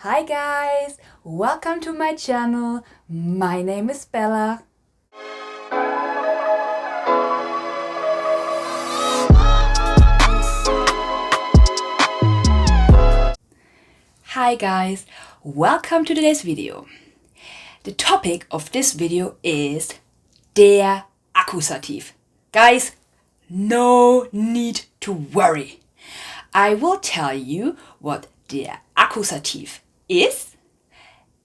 Hi guys, welcome to my channel. My name is Bella. Hi guys, welcome to today's video. The topic of this video is der Akkusativ. Guys, no need to worry. I will tell you what der Akkusativ is.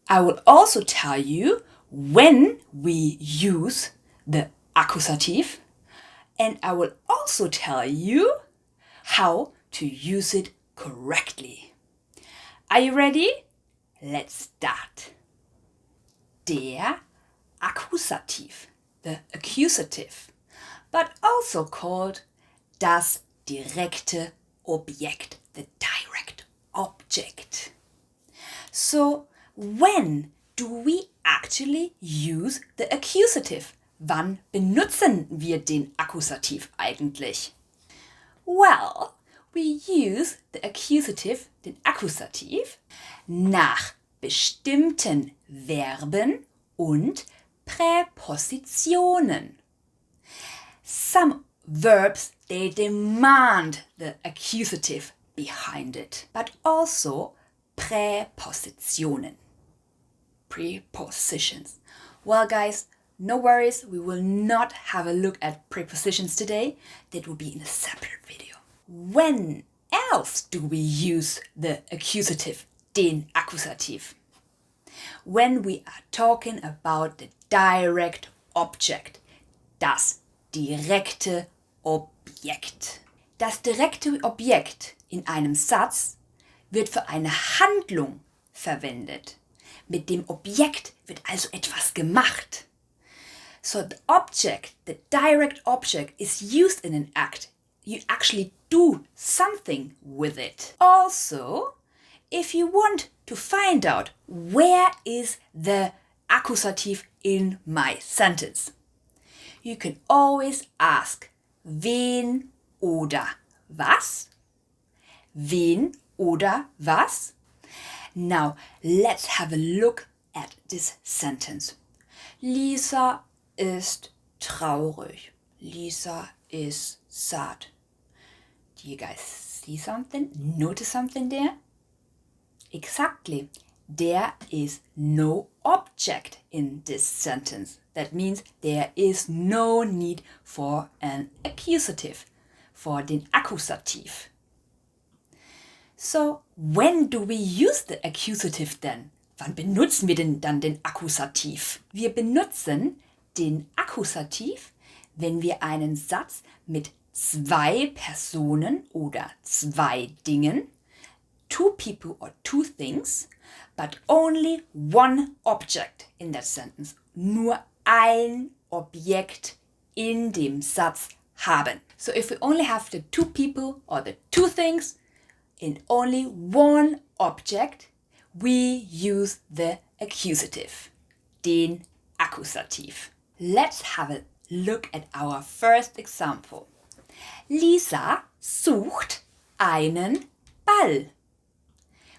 I will also tell you when we use the Akkusativ, and I will also tell you how to use it correctly. Are you ready? Let's start. Der Akkusativ, the accusative, but also called das direkte Objekt, the direct object. So, when do we actually use the accusative? Wann benutzen wir den Akkusativ eigentlich? Well, we use the accusative, den Akkusativ, nach bestimmten Verben und Präpositionen. Some verbs, they demand the accusative behind it, but also Präpositionen. Prepositions. Well, guys, no worries, we will not have a look at prepositions today. That will be in a separate video. When else do we use the accusative, den Akkusativ? When we are talking about the direct object, das direkte Objekt. Das direkte Objekt in einem Satz wird für eine Handlung verwendet. Mit dem Objekt wird also etwas gemacht. So the object, the direct object, is used in an act. You actually do something with it. Also, if you want to find out where is the accusative in my sentence, you can always ask wen oder was? Wen oder was? Now, let's have a look at this sentence. Lisa ist traurig. Lisa is sad. Do you guys see something? Notice something there? Exactly. There is no object in this sentence. That means there is no need for an accusative, for den Akkusativ. So, when do we use the accusative then? Wann benutzen wir denn dann den Akkusativ? Wir benutzen den Akkusativ, wenn wir einen Satz mit zwei Personen oder zwei Dingen, two people or two things, but only one object in that sentence, nur ein Objekt in dem Satz haben. So if we only have the two people or the two things in only one object, we use the accusative, den Akkusativ. Let's have a look at our first example. Lisa sucht einen Ball.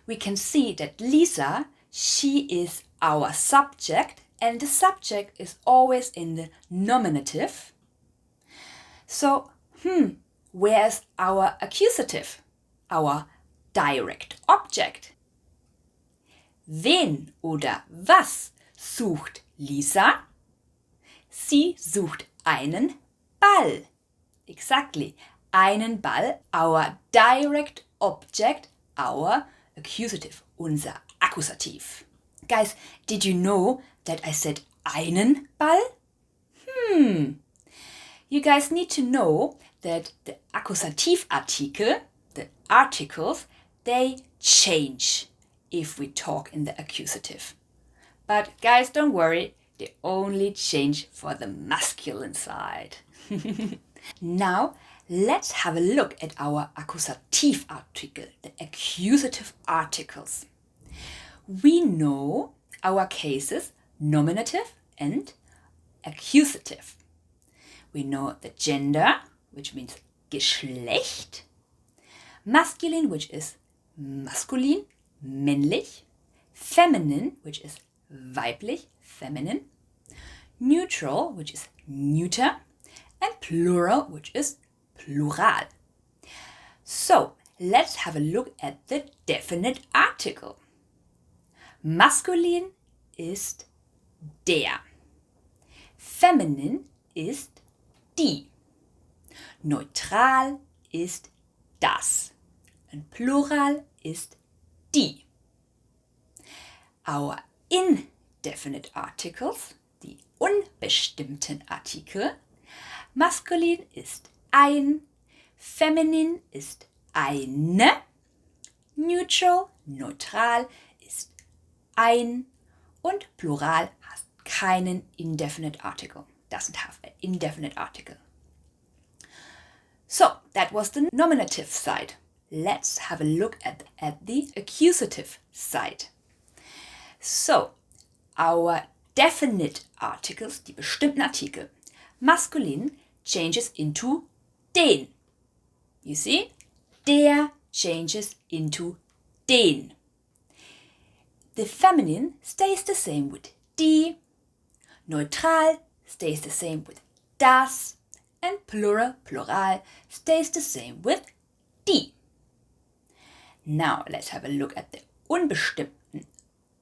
We can see that Lisa, she is our subject, and the subject is always in the nominative. So, where's our accusative? Our direct object. Wen oder was sucht Lisa? Sie sucht einen Ball. Exactly. Einen Ball, our direct object, our accusative, unser Akkusativ. Guys, did you know that I said einen Ball? You guys need to know that the Akkusativartikel, the articles, they change if we talk in the accusative. But guys, don't worry, they only change for the masculine side. Now, let's have a look at our Akkusativartikel, the accusative articles. We know our cases nominative and accusative. We know the gender, which means Geschlecht, masculine, which is maskulin, männlich, feminine, which is weiblich, feminine, neutral, which is neuter, and plural, which is plural. So, let's have a look at the definite article. Maskulin ist der. Feminin ist die. Neutral ist das. Und Plural ist die. Our indefinite articles, die unbestimmten Artikel. Maskulin ist ein, feminin ist eine, neutral ist ein und Plural hat keinen indefinite article. Doesn't have an indefinite article. So, that was the nominative side. Let's have a look at the accusative side. So, our definite articles, die bestimmten Artikel, maskulin changes into den. You see? Der changes into den. The feminine stays the same with die. Neutral stays the same with das. And plural stays the same with die. Now let's have a look at the unbestimmten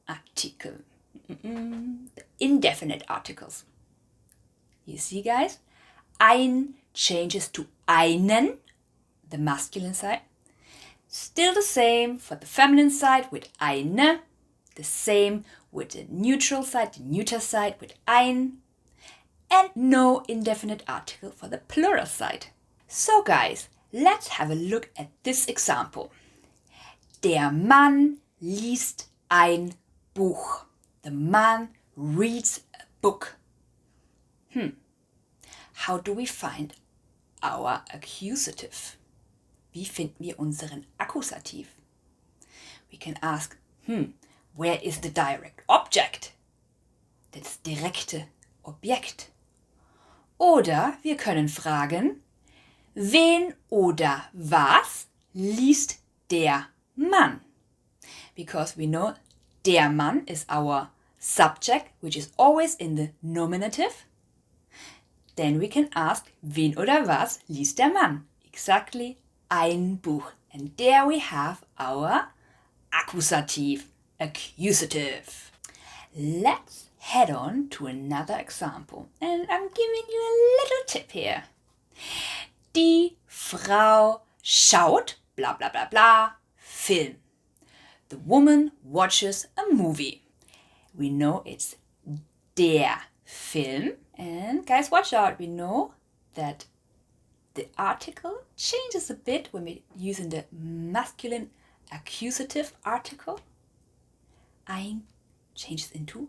Artikel. The indefinite articles. You see, guys? Ein changes to einen, the masculine side. Still the same for the feminine side with eine. The same with the neutral side, the neuter side with ein. And no indefinite article for the plural side. So guys, let's have a look at this example. Der Mann liest ein Buch. The man reads a book. How do we find our accusative? Wie finden wir unseren Akkusativ? We can ask, where is the direct object? Das direkte Objekt. Oder wir können fragen, wen oder was liest der Mann? Because we know der Mann is our subject, which is always in the nominative. Then we can ask, wen oder was liest der Mann? Exactly, ein Buch. And there we have our Akkusativ, accusative. Let's head on to another example. And I'm giving you a little tip here. Die Frau schaut, bla bla bla bla, Film. The woman watches a movie. We know it's der Film. And guys, watch out. We know that the article changes a bit when we're using the masculine accusative article. Ein changes into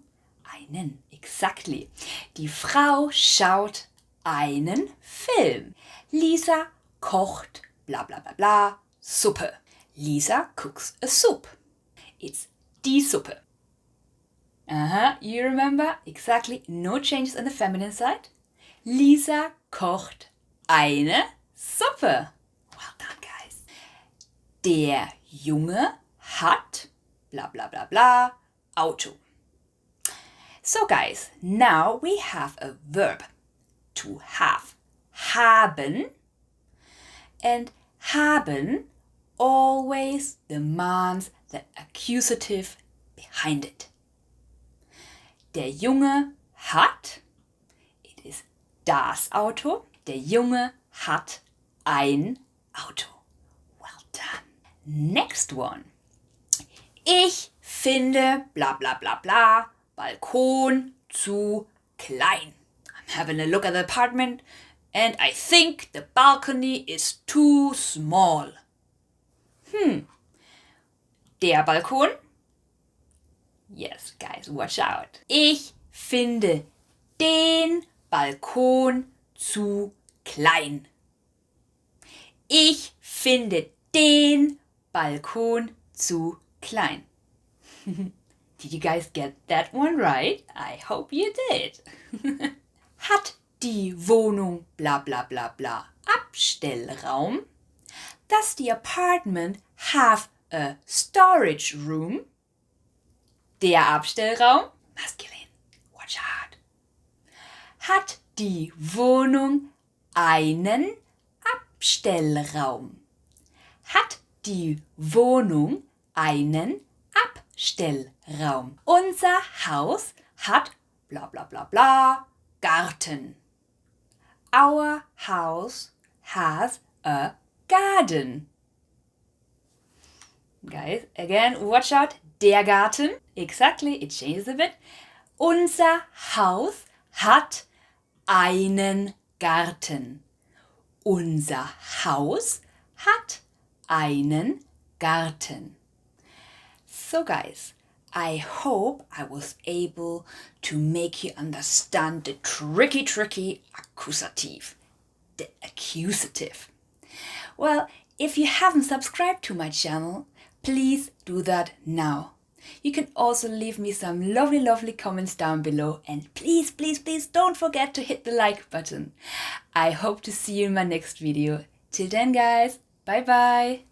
einen. Exactly. Die Frau schaut einen Film. Lisa kocht bla bla bla bla Suppe. Lisa cooks a soup. It's die Suppe. You remember? Exactly. No changes on the feminine side. Lisa kocht eine Suppe. Well done, guys. Der Junge hat bla bla bla bla Auto. So guys, now we have a verb. To have. Haben. And haben always demands the accusative behind it. Der Junge hat, it is das Auto. Der Junge hat ein Auto. Well done. Next one. Ich finde bla bla bla bla Balkon zu klein. I'm having a look at the apartment and I think the balcony is too small. Der Balkon? Yes, guys, watch out. Ich finde den Balkon zu klein. Ich finde den Balkon zu klein. Did you guys get that one right? I hope you did. Hat die Wohnung bla bla bla bla Abstellraum? Does the apartment have a storage room? der Abstellraum? Maskulin. Watch out. Hat die Wohnung einen Abstellraum? Hat die Wohnung einen Abstellraum? Unser Haus hat bla bla bla bla Garten. Our house has a garden. Guys, again, watch out. Der Garten. Exactly, it changes a bit. Unser Haus hat einen Garten. Unser Haus hat einen Garten. So guys, I hope I was able to make you understand the tricky accusative, the accusative. Well, if you haven't subscribed to my channel, please do that now. You can also leave me some lovely comments down below, and please don't forget to hit the like button. I hope to see you in my next video. Till then guys, bye bye!